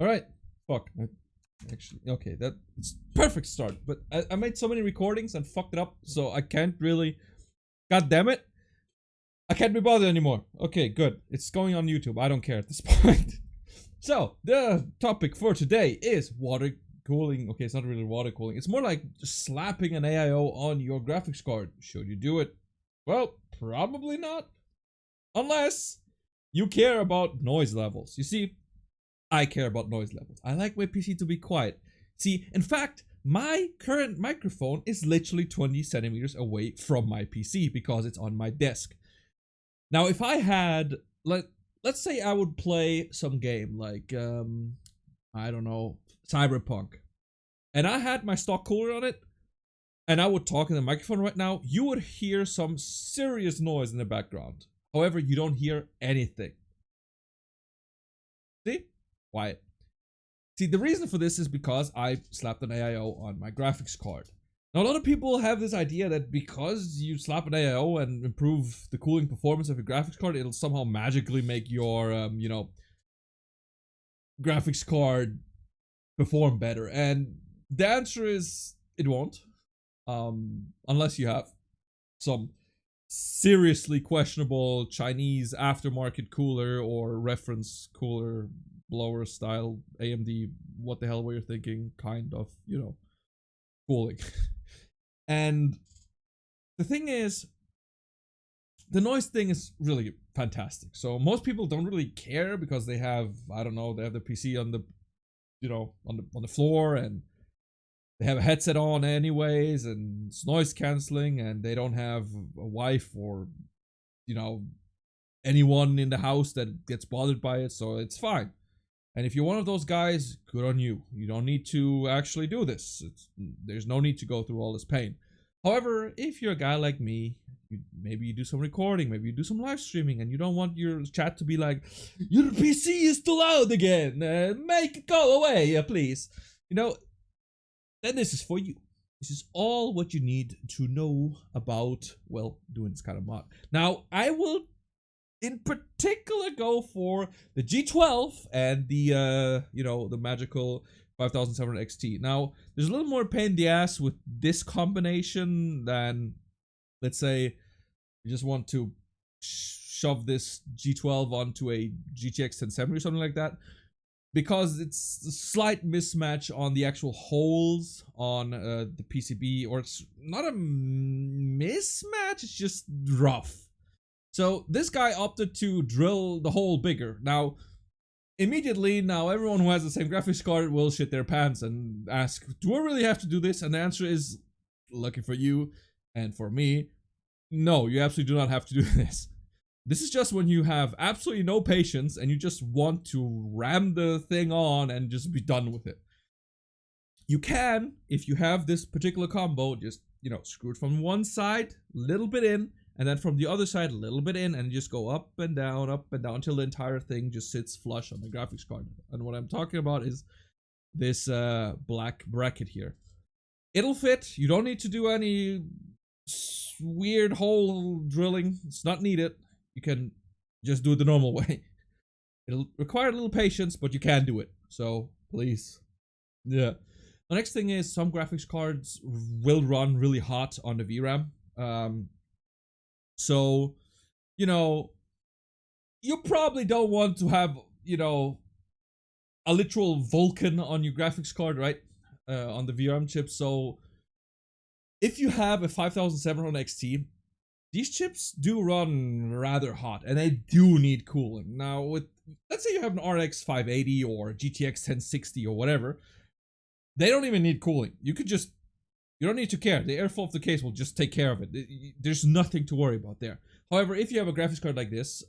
All right. Fuck. Actually, okay, it's perfect start. But I made so many recordings and fucked it up, so I can't really. God damn it! I can't be bothered anymore. Okay, good. It's going on YouTube. I don't care at this point. So the topic for today is water cooling. Okay, it's not really water cooling. It's more like just slapping an AIO on your graphics card. Should you do it? Well, probably not. Unless you care about noise levels. You see, I care about noise levels. I like my PC to be quiet. See, in fact, my current microphone is literally 20 centimeters away from my PC because it's on my desk. Now, if I had, let's say I would play some game like, I don't know, Cyberpunk, and I had my stock cooler on it, and I would talk in the microphone right now, you would hear some serious noise in the background. However, you don't hear anything. See? Quiet. See, the reason for this is because I slapped an AIO on my graphics card. Now, a lot of people have this idea that because you slap an AIO and improve the cooling performance of your graphics card, it'll somehow magically make your, graphics card perform better. And the answer is it won't. Unless you have some seriously questionable Chinese aftermarket cooler or reference cooler blower style AMD, what the hell were you thinking, kind of, cooling. And the thing is, the noise thing is really fantastic. So most people don't really care because they have, I don't know, they have the PC on the, on the floor, and they have a headset on anyways, and it's noise canceling, and they don't have a wife or, anyone in the house that gets bothered by it, so it's fine. And if you're one of those guys, good on you. You don't need to actually do this. There's no need to go through all this pain. However, if you're a guy like me, maybe you do some recording, maybe you do some live streaming, and you don't want your chat to be like, your PC is too loud again, make it go away, please. Then this is for you. This is all what you need to know about, well, doing this kind of mod. Now, I will in particular go for the G12 and the the magical 5700 XT. Now, there's a little more pain in the ass with this combination than, let's say, you just want to shove this G12 onto a GTX 1070 or something like that, because it's a slight mismatch on the actual holes on the PCB, or it's not a mismatch, it's just rough. So this guy opted to drill the hole bigger. Now, immediately, everyone who has the same graphics card will shit their pants and ask, do I really have to do this? And the answer is, lucky for you and for me, no, you absolutely do not have to do this. This is just when you have absolutely no patience and you just want to ram the thing on and just be done with it. You can, if you have this particular combo, just, screw it from one side, little bit in, and then from the other side, a little bit in, and just go up and down until the entire thing just sits flush on the graphics card. And what I'm talking about is this black bracket here. It'll fit. You don't need to do any weird hole drilling. It's not needed. You can just do it the normal way. It'll require a little patience, but you can do it. So, please. Yeah. The next thing is some graphics cards will run really hot on the VRAM. So, you probably don't want to have, a literal Vulcan on your graphics card, right? On the VRAM chip. So, if you have a 5700 XT, these chips do run rather hot, and they do need cooling. Now, let's say you have an RX 580 or GTX 1060 or whatever, they don't even need cooling. You don't need to care. The airflow of the case will just take care of it. There's nothing to worry about there. However, if you have a graphics card like this,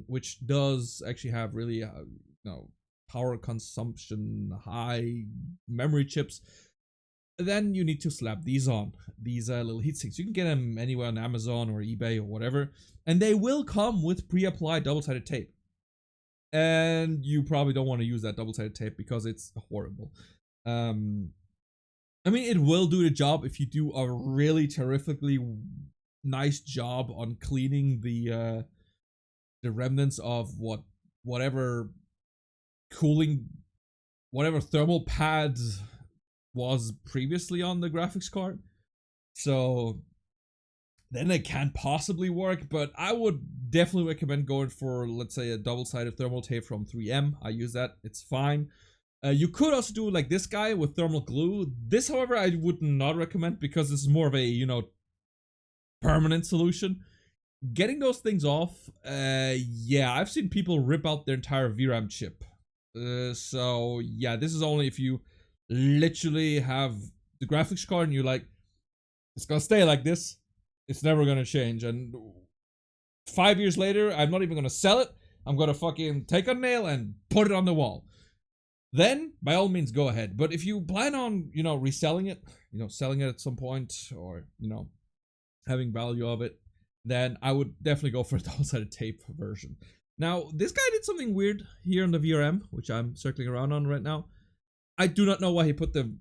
which does actually have really, power consumption, high memory chips, then you need to slap these on, these little heat sinks. You can get them anywhere on Amazon or eBay or whatever, and they will come with pre-applied double-sided tape. And you probably don't want to use that double-sided tape because it's horrible. It will do the job if you do a really terrifically nice job on cleaning the remnants of whatever cooling whatever thermal pad was previously on the graphics card. So then it can possibly work, but I would definitely recommend going for, let's say, a double-sided thermal tape from 3M. I use that, it's fine. You could also do like this guy with thermal glue. This, however, I would not recommend because this is more of a, you know, permanent solution. Getting those things off, yeah, I've seen people rip out their entire VRAM chip. So yeah, this is only if you literally have the graphics card and you're like, it's gonna stay like this. It's never gonna change. And 5 years later, I'm not even gonna sell it. I'm gonna fucking take a nail and put it on the wall. Then, by all means, go ahead. But if you plan on, you know, reselling it, you know, selling it at some point, or, you know, having value of it, then I would definitely go for a double-sided tape version. Now, this guy did something weird here on the VRM, which I'm circling around on right now. I do not know why he put the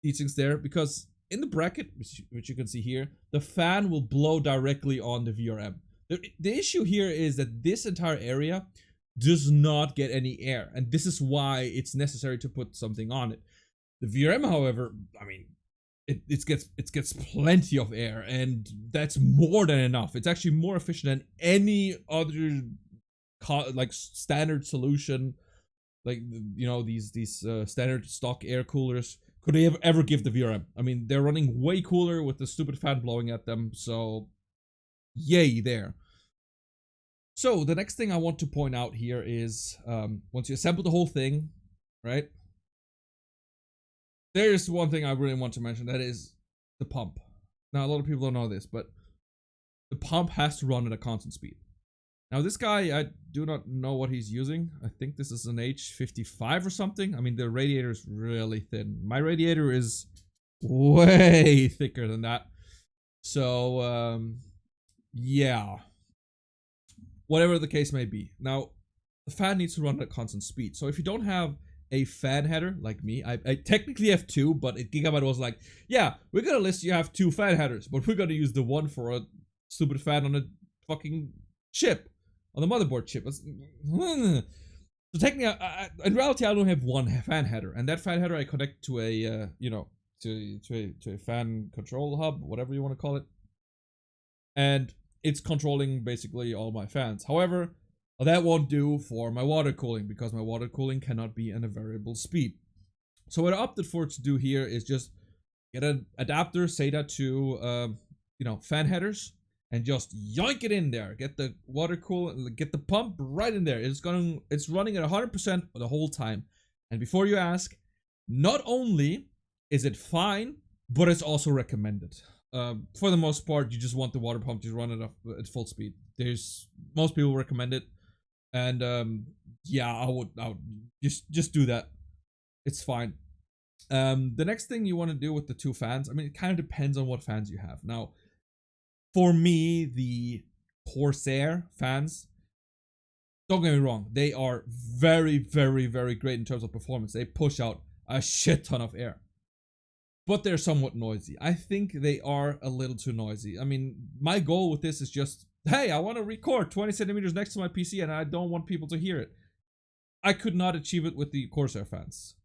heatsinks there, because in the bracket, which you can see here, the fan will blow directly on the VRM. The issue here is that this entire area does not get any air, and this is why it's necessary to put something on it. The VRM, however, I mean, it gets plenty of air, and that's more than enough. It's actually more efficient than any other like standard solution, like, you know, these standard stock air coolers could they ever give the VRM. I mean, they're running way cooler with the stupid fan blowing at them, so yay there. So the next thing I want to point out here is, once you assemble the whole thing, right? There's one thing I really want to mention, that is the pump. Now, a lot of people don't know this, but the pump has to run at a constant speed. Now, this guy, I do not know what he's using. I think this is an H55 or something. I mean, the radiator is really thin. My radiator is way thicker than that. So, yeah. Whatever the case may be. Now, the fan needs to run at constant speed. So if you don't have a fan header, like me, I technically have two, but Gigabyte was like, yeah, we're gonna list you have two fan headers, but we're gonna use the one for a stupid fan on a fucking chip, on the motherboard chip. So technically, in reality, I don't have one fan header, and that fan header I connect to a, you know, to a fan control hub, whatever you want to call it, and it's controlling basically all my fans. However, that won't do for my water cooling, because my water cooling cannot be at a variable speed. So what I opted for to do here is just get an adapter, SATA to, you know, fan headers, and just yoink it in there. Get the water cool, get the pump right in there. It's running at 100% the whole time. And before you ask, not only is it fine, but it's also recommended. For the most part, you just want the water pump to run at full speed. Most people recommend it, and yeah, I would just do that. It's fine. The next thing you want to do with the two fans, I mean, it kind of depends on what fans you have. Now, for me, the Corsair fans, don't get me wrong, they are very, very, very great in terms of performance. They push out a shit ton of air, but they're somewhat noisy. I think they are a little too noisy. I mean, my goal with this is just, hey, I want to record 20 centimeters next to my PC and I don't want people to hear it. I could not achieve it with the Corsair fans.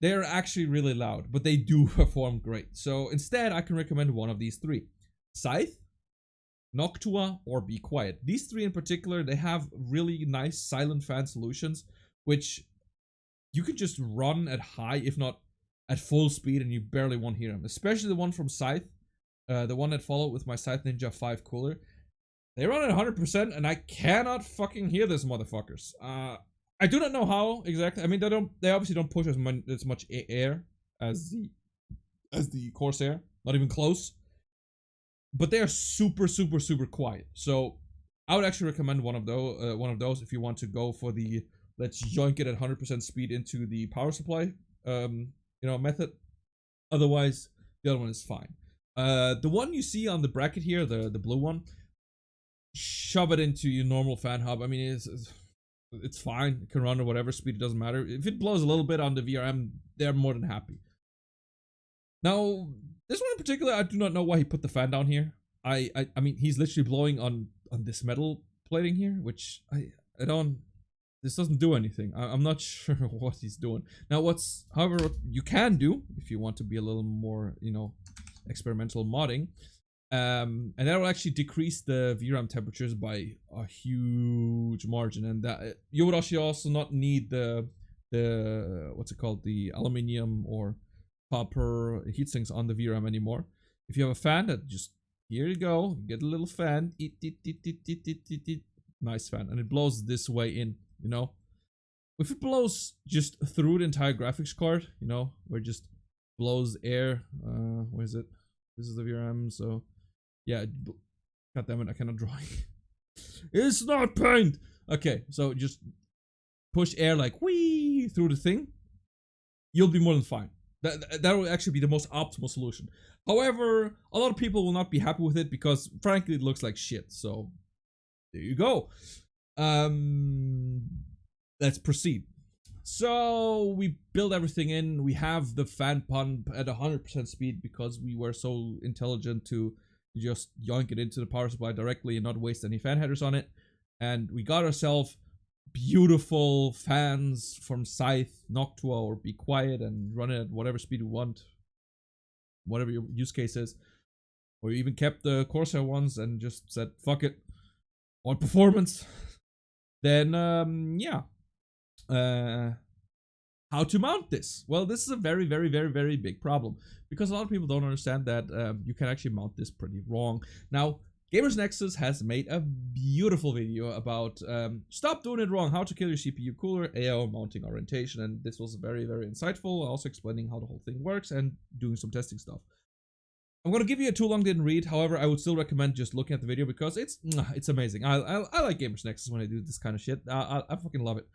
They're actually really loud, but they do perform great. So instead, I can recommend one of these three: Scythe, Noctua, or Be Quiet. These three in particular, they have really nice silent fan solutions, which you can just run at high, if not at full speed, and you barely won't hear them. Especially the one from Scythe, the one that followed with my Scythe Ninja 5 cooler. They run at 100%, and I cannot fucking hear this motherfuckers. I do not know how exactly. I mean, they obviously don't push as much air as the Corsair, not even close. But they are super, super, super quiet. So I would actually recommend one of those if you want to go for the let's yoink it at 100% speed into the power supply, method. Otherwise, the other one is fine. The one you see on the bracket here, the blue one, shove it into your normal fan hub. I mean, it's fine. It can run at whatever speed. It doesn't matter. If it blows a little bit on the VRM, they're more than happy. Now, this one in particular, I do not know why he put the fan down here. I mean, he's literally blowing on this metal plating here, which I don't. this doesn't do anything. I'm not sure what he's doing. Now, however, what you can do if you want to be a little more, you know, experimental modding, and that will actually decrease the VRAM temperatures by a huge margin, and that you would actually also not need the what's it called, the aluminium or copper heatsinks on the VRAM anymore. If you have a fan, that just, here you go, get a little fan, nice fan, and it blows this way in, you know. If it blows just through the entire graphics card, you know, where it just blows air, where is it? This is the VRM, so yeah, god damn it, I cannot draw. It's not paint. Okay, so just push air like whee through the thing. You'll be more than fine. That will actually be the most optimal solution. However, a lot of people will not be happy with it because, frankly, it looks like shit. So there you go. Let's proceed. So we build everything in. We have the fan pump at 100% speed because we were so intelligent to just yoink it into the power supply directly and not waste any fan headers on it. And we got ourselves beautiful fans from Scythe, Noctua, or Be Quiet, and run it at whatever speed you want, whatever your use case is. Or you even kept the Corsair ones and just said, fuck it, on performance. Then, yeah. How to mount this? Well, this is a very, very, very, very big problem because a lot of people don't understand that you can actually mount this pretty wrong. Now, Gamers Nexus has made a beautiful video about stop doing it wrong, how to kill your CPU cooler, AIO mounting orientation, and this was very, very insightful, also explaining how the whole thing works and doing some testing stuff. I'm going to give you a too long didn't read, however, I would still recommend just looking at the video because it's amazing. I like Gamers Nexus when I do this kind of shit. I fucking love it.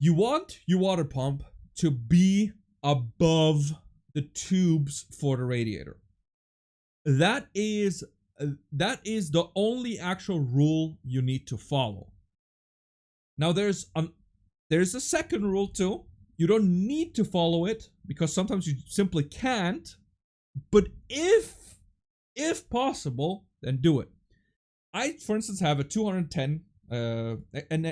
You want your water pump to be above the tubes for the radiator. That is the only actual rule you need to follow. Now there's a second rule too. You don't need to follow it because sometimes you simply can't. But if possible, then do it. I, for instance, have a 210 an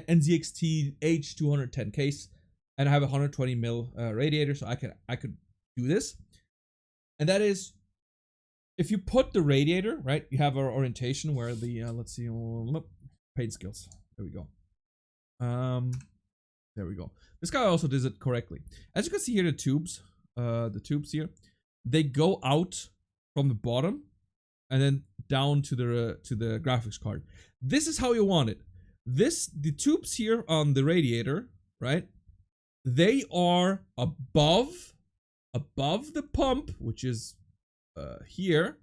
NZXT H210 case, and I have a 120 mil radiator, so I could do this. And that is, if you put the radiator, right, you have our orientation where the, let's see, paint skills. There we go. There we go. This guy also does it correctly. As you can see here, the tubes here, they go out from the bottom and then down to the graphics card. This is how you want it. The tubes here on the radiator, right, they are above the pump, which is here.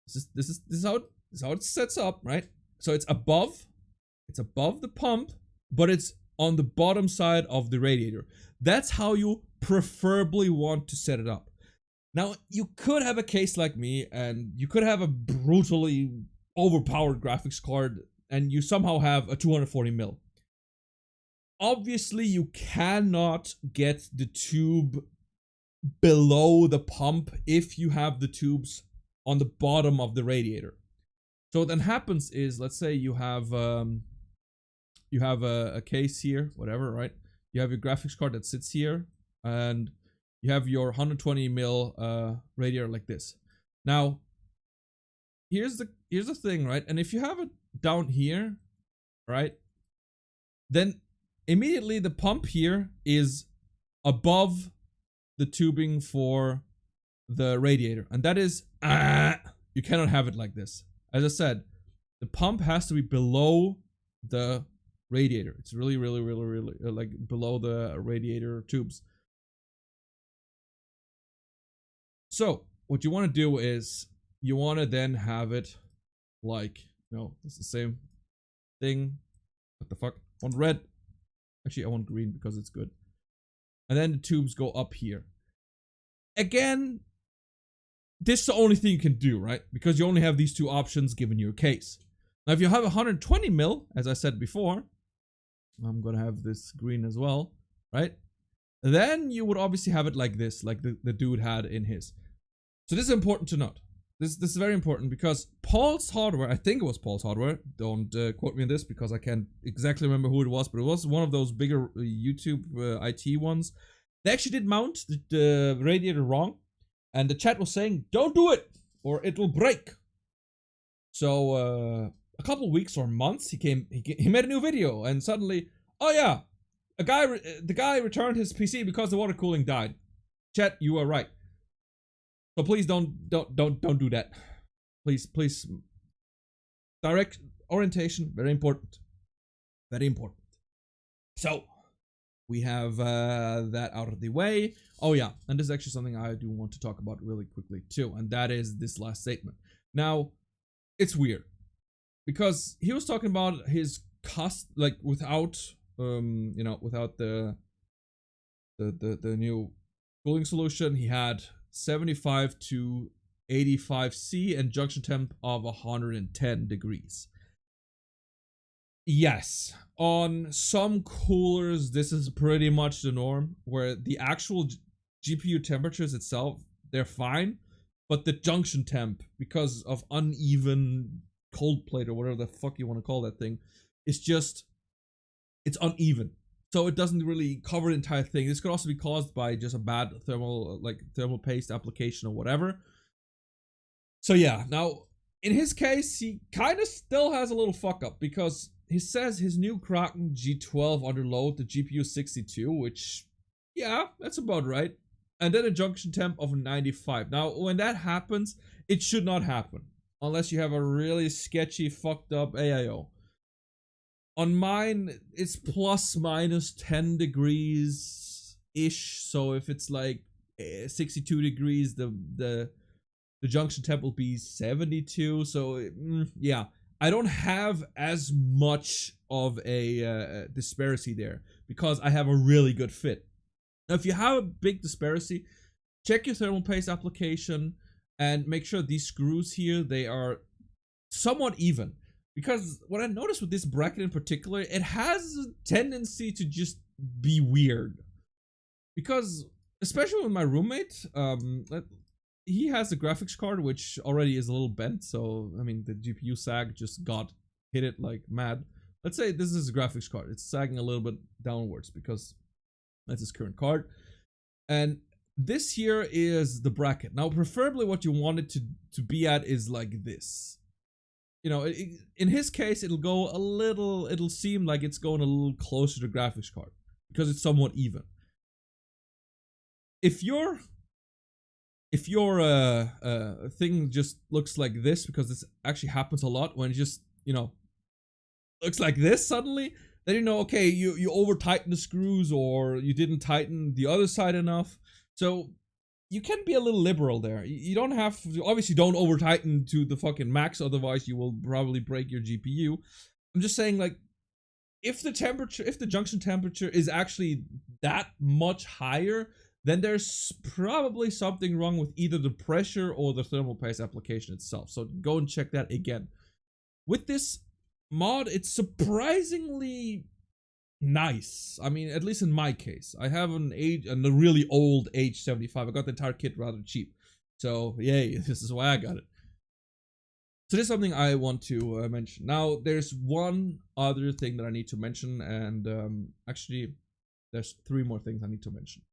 This is how it sets up, right? So it's above the pump, but it's on the bottom side of the radiator. That's how you preferably want to set it up. Now, you could have a case like me, and you could have a brutally overpowered graphics card, and you somehow have a 240 mil. Obviously, you cannot get the tube below the pump if you have the tubes on the bottom of the radiator. So what then happens is, let's say you have a case here, whatever, right? You have your graphics card that sits here, and you have your 120 mil radiator like this. Now, here's the thing, right? And if you have it down here, right, then immediately the pump here is above the tubing for the radiator, and that is you cannot have it like this. As I said, the pump has to be below the radiator. It's really like below the radiator tubes. So what you want to do is you want to then have it like, no, it's the same thing. What the fuck? I want red. Actually, I want green because it's good. And then the tubes go up here. Again, this is the only thing you can do, right? Because you only have these two options given your case. Now, if you have 120 mil, as I said before, I'm gonna have this green as well, right? Then you would obviously have it like this, like the dude had in his. So this is important to note. This is very important because Paul's Hardware, I think it was Paul's Hardware, don't quote me on this because I can't exactly remember who it was, but it was one of those bigger YouTube IT ones. They actually did mount the radiator wrong, and the chat was saying, don't do it or it will break. So a couple weeks or months, he made a new video, and suddenly, oh yeah, the guy returned his PC because the water cooling died. Chat, you are right. So please don't do that. Please. Direct orientation, very important. Very important. So we have that out of the way. Oh yeah, and this is actually something I do want to talk about really quickly too, and that is this last statement. Now, it's weird because he was talking about his cost, like without without the new cooling solution, he had 75 to 85 C and junction temp of 110 degrees. Yes, on some coolers, this is pretty much the norm, where the actual GPU temperatures itself, they're fine, but the junction temp, because of uneven cold plate or whatever the fuck you want to call that thing, it's uneven. So it doesn't really cover the entire thing. This could also be caused by just a bad thermal paste application or whatever. So yeah, now in his case, he kind of still has a little fuck up because he says his new Kraken G12 under load, the GPU 62, which, yeah, that's about right. And then a junction temp of 95. Now, when that happens, it should not happen unless you have a really sketchy, fucked up AIO. On mine, it's plus minus 10 degrees ish. So if it's like 62 degrees, the junction temp will be 72. So yeah, I don't have as much of a disparity there because I have a really good fit. Now, if you have a big disparity, check your thermal paste application and make sure these screws here, they are somewhat even. Because what I noticed with this bracket in particular, it has a tendency to just be weird. Because, especially with my roommate, he has a graphics card which already is a little bent. So, I mean, the GPU sag just hit it like mad. Let's say this is a graphics card. It's sagging a little bit downwards because that's his current card. And this here is the bracket. Now, preferably what you want it to be at is like this. You know, in his case, it'll seem like it's going a little closer to the graphics card because it's somewhat even. If your thing just looks like this, because this actually happens a lot when it just, looks like this suddenly, then you know, okay, you over tighten the screws or you didn't tighten the other side enough. So you can be a little liberal there. You don't have to, obviously don't over tighten to the fucking max, otherwise you will probably break your GPU. I'm just saying, like, if the junction temperature is actually that much higher, then there's probably something wrong with either the pressure or the thermal paste application itself. So go and check that again. With this mod, it's surprisingly nice. I mean, at least in my case, I have a really old H75. I got the entire kit rather cheap, so yay! This is why I got it. So this is something I want to mention. Now, there's one other thing that I need to mention, and actually, there's 3 more things I need to mention.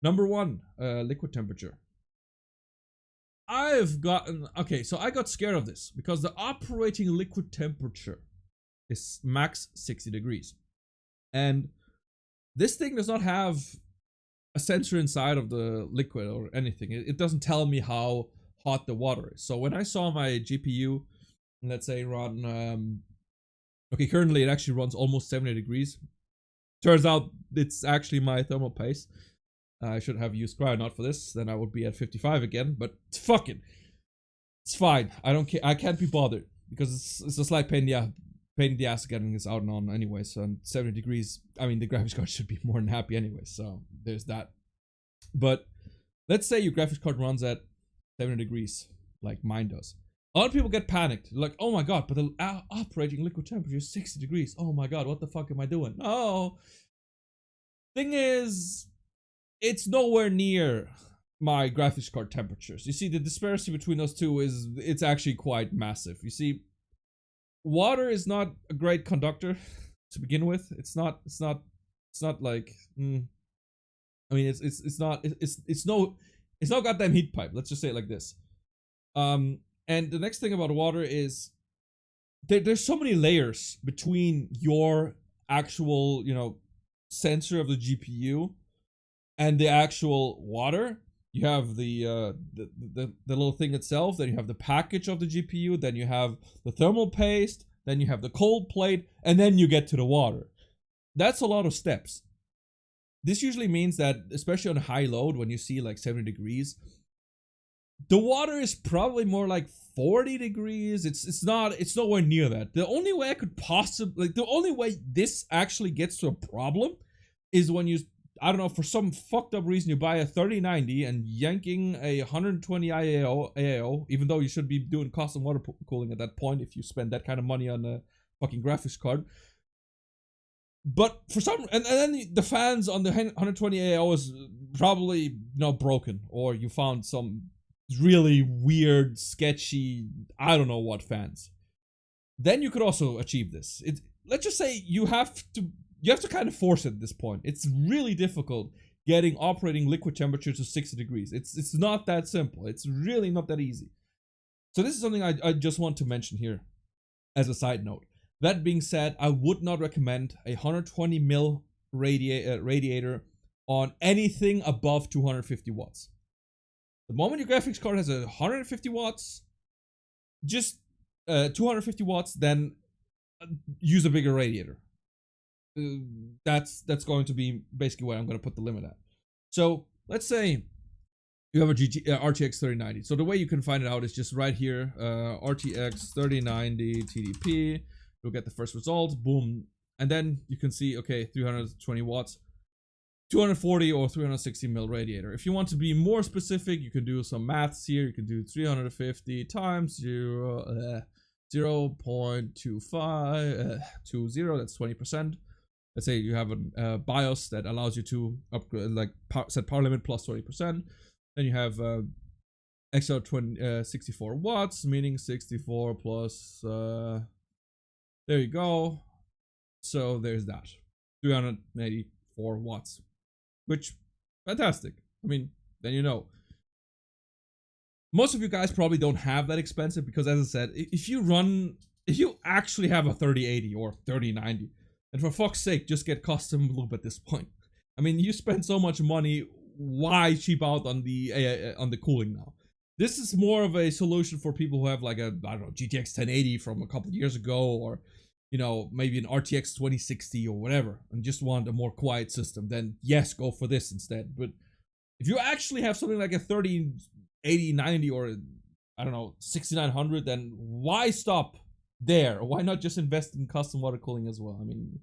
Number 1, liquid temperature. So I got scared of this because the operating liquid temperature is max 60 degrees. And this thing does not have a sensor inside of the liquid or anything. It doesn't tell me how hot the water is. So when I saw my GPU, let's say run, currently it actually runs almost 70 degrees. Turns out it's actually my thermal paste. I should have used Cryonaut for this, then I would be at 55 again, but fuck it. It's fine. I don't care. I can't be bothered because it's a slight pain in the ass getting this out and on anyway. So 70 degrees, I mean, the graphics card should be more than happy anyway. So there's that. But let's say your graphics card runs at 70 degrees, like mine does. A lot of people get panicked. They're like, oh my god, but the operating liquid temperature is 60 degrees. Oh my god, what the fuck am I doing? No. Thing is, it's nowhere near my graphics card temperatures. You see, the disparity between those two it's actually quite massive. You see, water is not a great conductor to begin with. It's not like I mean it's no goddamn heat pipe. Let's just say it like this. And the next thing about water is there's so many layers between your actual, sensor of the GPU and the actual water. You have the little thing itself, then you have the package of the GPU, then you have the thermal paste, then you have the cold plate, and then you get to the water. That's a lot of steps. This usually means that, especially on high load, when you see like 70 degrees, the water is probably more like 40 degrees. It's nowhere near that. The only way I could possibly, the only way this actually gets to a problem is when you, I don't know, for some fucked up reason, you buy a 3090 and yanking a 120 AIO, even though you should be doing custom water cooling at that point if you spend that kind of money on a fucking graphics card. But for some, and then the fans on the 120 AIO is probably broken, or you found some really weird, sketchy, I don't know what fans. Then you could also achieve this. Let's just say you have to kind of force it at this point. It's really difficult getting operating liquid temperature to 60 degrees. It's not that simple. It's really not that easy. So this is something I just want to mention here as a side note. That being said, I would not recommend a 120 mil radiator on anything above 250 watts. The moment your graphics card has 150 watts, just 250 watts, then use a bigger radiator. That's going to be basically where I'm going to put the limit at. So let's say you have a RTX 3090. So the way you can find it out is just right here, RTX 3090 TDP. You'll get the first result, boom, and then you can see, okay, 320 watts, 240 or 360 mil radiator. If you want to be more specific, you can do some maths here. You can do 350 times 0.2520, that's 20%. Let's say you have a BIOS that allows you to upgrade, like set power limit plus 20%. Then you have extra 64 watts, meaning 64 plus, there you go. So there's that, 384 watts, which, fantastic. I mean, then most of you guys probably don't have that expensive, because as I said, if you actually have a 3080 or 3090, and for fuck's sake, just get custom loop at this point. I mean, you spend so much money, why cheap out on the cooling now? This is more of a solution for people who have like a, I don't know, GTX 1080 from a couple of years ago, or maybe an RTX 2060 or whatever, and just want a more quiet system. Then yes, go for this instead. But if you actually have something like a 3080, 90, or I don't know, 6900, then why stop there? Why not just invest in custom water cooling as well? I mean,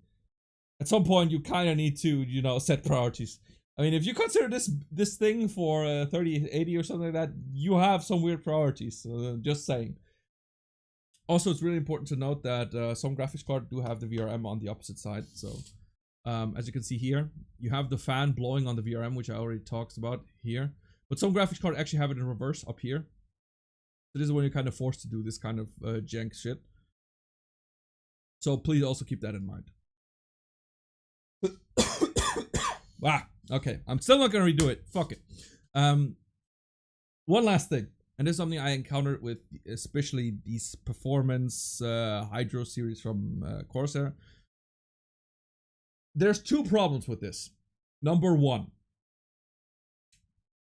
at some point you kind of need to, set priorities. I mean, if you consider this thing for 3080 or something like that, you have some weird priorities. Just saying. Also, it's really important to note that some graphics cards do have the VRM on the opposite side. So, as you can see here, you have the fan blowing on the VRM, which I already talked about here. But some graphics cards actually have it in reverse up here. So this is when you're kind of forced to do this kind of jank shit. So please also keep that in mind. Wow. Okay, I'm still not gonna redo it. Fuck it. One last thing, and this is something I encountered with especially these performance Hydro series from Corsair. There's two problems with this. Number one,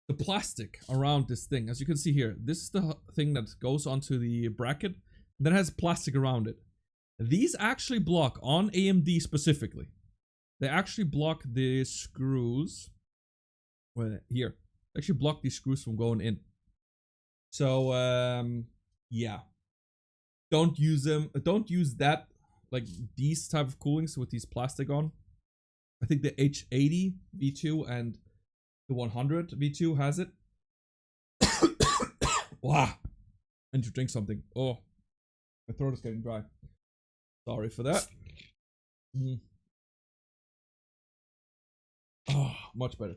the plastic around this thing. As you can see here, this is the thing that goes onto the bracket, and then has plastic around it. These actually block, on AMD specifically, they actually block the screws. Well, here, they actually block these screws from going in. So, yeah. Don't use them. Don't use that, like these type of coolings with these plastic on. I think the H80 V2 and the 100 V2 has it. Wow. I need to drink something. Oh, my throat is getting dry. Sorry for that. Oh, much better.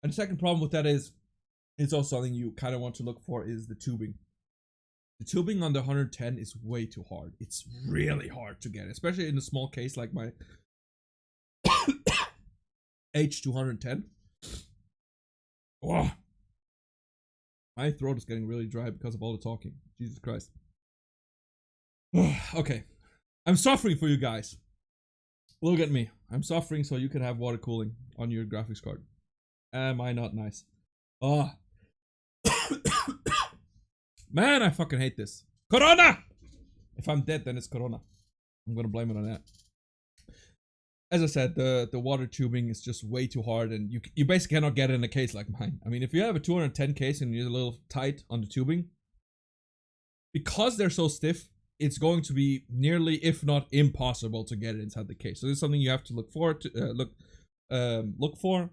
And the second problem with that is It's also something you kind of want to look for is the tubing. The tubing on the 110 is way too hard. It's really hard to get, especially in a small case like my H210. Oh, my throat is getting really dry because of all the talking. Jesus Christ. Okay, I'm suffering for you guys. Look at me. I'm suffering so you can have water cooling on your graphics card. Am I not nice? Oh. Man, I fucking hate this. Corona! If I'm dead, then it's Corona. I'm gonna blame it on that. As I said, the water tubing is just way too hard, and you basically cannot get it in a case like mine. I mean, if you have a 210 case and you're a little tight on the tubing, because they're so stiff, it's going to be nearly, if not impossible, to get it inside the case. So this is something you have to look for. Look for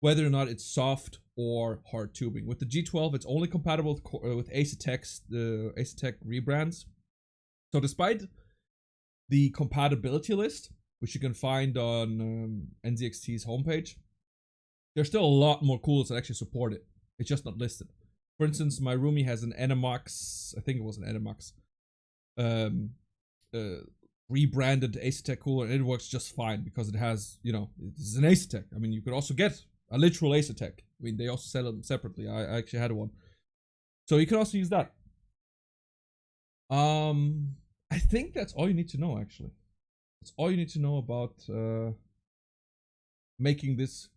whether or not it's soft or hard tubing. With the G12, it's only compatible with Asetek's the Asetek rebrands. So despite the compatibility list, which you can find on NZXT's homepage, there's still a lot more coolers that actually support it. It's just not listed. For instance, my roomie has an Enemax, I think it was an Enemax, rebranded Asetek cooler, and it works just fine because it has, you know, it's an Asetek. I mean, you could also get a literal Asetek. I mean, they also sell them separately. I actually had one, so you can also use that. I think that's all you need to know. Actually, that's all you need to know about making this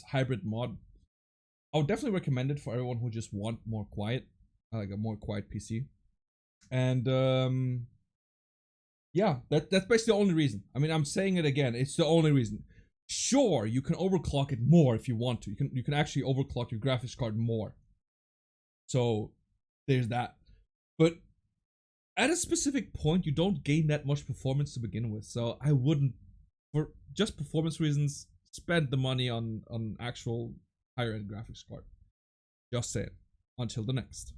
hybrid mod. I would definitely recommend it for everyone who just want more quiet, like a more quiet PC. And yeah, that's basically the only reason. I mean, I'm saying it again. It's the only reason. Sure, you can overclock it more if you want to. You can actually overclock your graphics card more. So there's that. But at a specific point, you don't gain that much performance to begin with. So I wouldn't, for just performance reasons, spend the money on actual higher end graphics card. Just saying. Until the next.